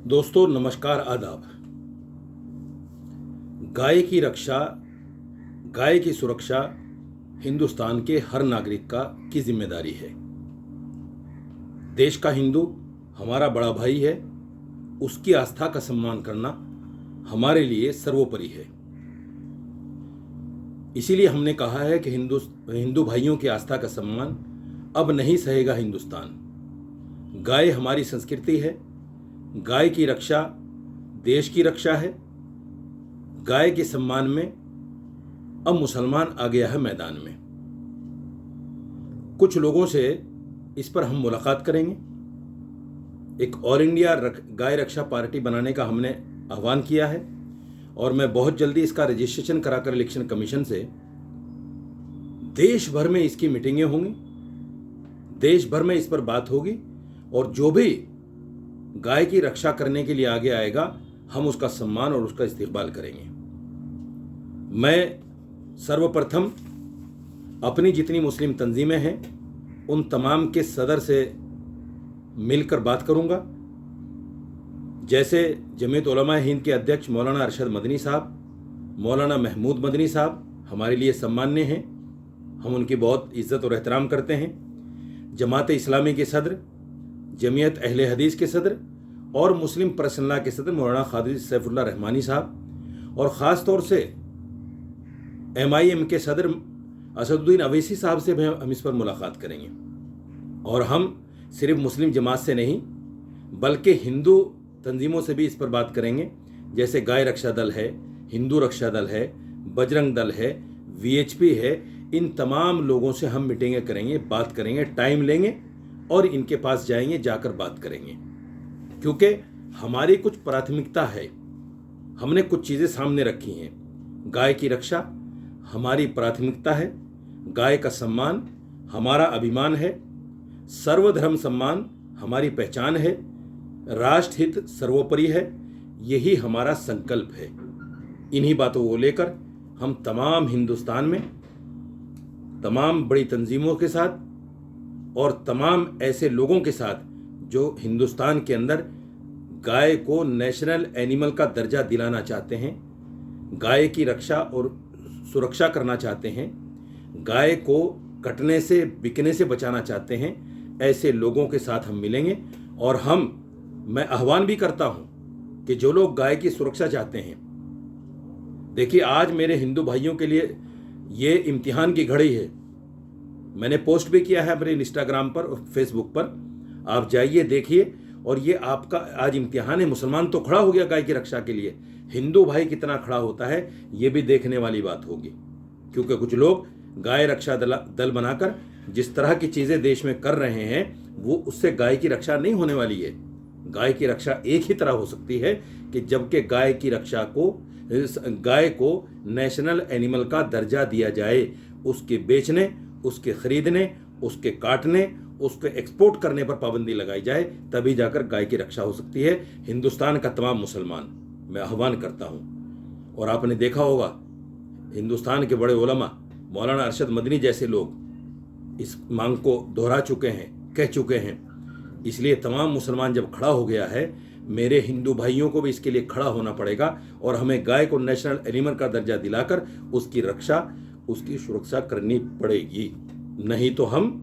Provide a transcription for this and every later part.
दोस्तों नमस्कार, आदाब। गाय की रक्षा, गाय की सुरक्षा हिंदुस्तान के हर नागरिक की जिम्मेदारी है। देश का हिंदू हमारा बड़ा भाई है, उसकी आस्था का सम्मान करना हमारे लिए सर्वोपरि है। इसीलिए हमने कहा है कि हिंदू भाइयों की आस्था का सम्मान अब नहीं सहेगा हिंदुस्तान। गाय हमारी संस्कृति है, गाय की रक्षा देश की रक्षा है। गाय के सम्मान में अब मुसलमान आ गया है मैदान में। कुछ लोगों से इस पर हम मुलाकात करेंगे। एक ऑल इंडिया गाय रक्षा पार्टी बनाने का हमने आह्वान किया है और मैं बहुत जल्दी इसका रजिस्ट्रेशन कराकर इलेक्शन कमीशन से देश भर में इसकी मीटिंगें होंगी, देश भर में इस पर बात होगी और जो भी गाय की रक्षा करने के लिए आगे आएगा हम उसका सम्मान और उसका इस्तेमाल करेंगे। मैं सर्वप्रथम अपनी जितनी मुस्लिम तंजीमें हैं उन तमाम के सदर से मिलकर बात करूंगा। जैसे जमीयत उलमा हिंद के अध्यक्ष मौलाना अरशद मदनी साहब, मौलाना महमूद मदनी साहब हमारे लिए सम्मान्य हैं, हम उनकी बहुत इज्जत और एहतराम करते हैं। जमात इस्लामी के सदर, जमीयत अहले हदीस के सदर और मुस्लिम पर्सनला के सदर मौलाना ख़ादी सैफुल्लाह रहमानी साहब और ख़ास तौर से MIM के सदर असदुद्दीन अवैसी साहब से भी हम इस पर मुलाकात करेंगे। और हम सिर्फ मुस्लिम जमात से नहीं बल्कि हिंदू तंजीमों से भी इस पर बात करेंगे। जैसे गाय रक्षा दल है, हिंदू रक्षा दल है, बजरंग दल है, VHP है, इन तमाम लोगों से हम मीटिंगें करेंगे, बात करेंगे, टाइम लेंगे और इनके पास जाएंगे, जाकर बात करेंगे। क्योंकि हमारी कुछ प्राथमिकता है, हमने कुछ चीज़ें सामने रखी हैं। गाय की रक्षा हमारी प्राथमिकता है, गाय का सम्मान हमारा अभिमान है, सर्वधर्म सम्मान हमारी पहचान है, राष्ट्रहित सर्वोपरि है, यही हमारा संकल्प है। इन्हीं बातों को लेकर हम तमाम हिंदुस्तान में तमाम बड़ी तंजीमों के साथ और तमाम ऐसे लोगों के साथ जो हिंदुस्तान के अंदर गाय को नेशनल एनिमल का दर्जा दिलाना चाहते हैं, गाय की रक्षा और सुरक्षा करना चाहते हैं, गाय को कटने से बिकने से बचाना चाहते हैं, ऐसे लोगों के साथ हम मिलेंगे। और मैं आह्वान भी करता हूं कि जो लोग गाय की सुरक्षा चाहते हैं, देखिए आज मेरे हिंदू भाइयों के लिए ये इम्तिहान की घड़ी है। मैंने पोस्ट भी किया है अपने इंस्टाग्राम पर और फेसबुक पर, आप जाइए देखिए। और ये आपका आज इम्तिहान है। मुसलमान तो खड़ा हो गया गाय की रक्षा के लिए, हिंदू भाई कितना खड़ा होता है ये भी देखने वाली बात होगी। क्योंकि कुछ लोग गाय रक्षा दल बनाकर जिस तरह की चीज़ें देश में कर रहे हैं वो उससे गाय की रक्षा नहीं होने वाली है। गाय की रक्षा एक ही तरह हो सकती है कि जबकि गाय को नेशनल एनिमल का दर्जा दिया जाए, उसके बेचने, उसके खरीदने, उसके काटने, उसके एक्सपोर्ट करने पर पाबंदी लगाई जाए, तभी जाकर गाय की रक्षा हो सकती है। हिंदुस्तान का तमाम मुसलमान मैं आह्वान करता हूँ। और आपने देखा होगा हिंदुस्तान के बड़े उलमा मौलाना अरशद मदनी जैसे लोग इस मांग को दोहरा चुके हैं, कह चुके हैं। इसलिए तमाम मुसलमान जब खड़ा हो गया है, मेरे हिंदू भाइयों को भी इसके लिए खड़ा होना पड़ेगा और हमें गाय को नेशनल एनिमल का दर्जा दिलाकर उसकी रक्षा, उसकी सुरक्षा करनी पड़ेगी। नहीं तो हम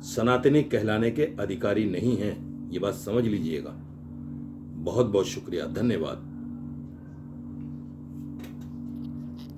सनातनी कहलाने के अधिकारी नहीं हैं। ये बात समझ लीजिएगा। बहुत बहुत शुक्रिया, धन्यवाद।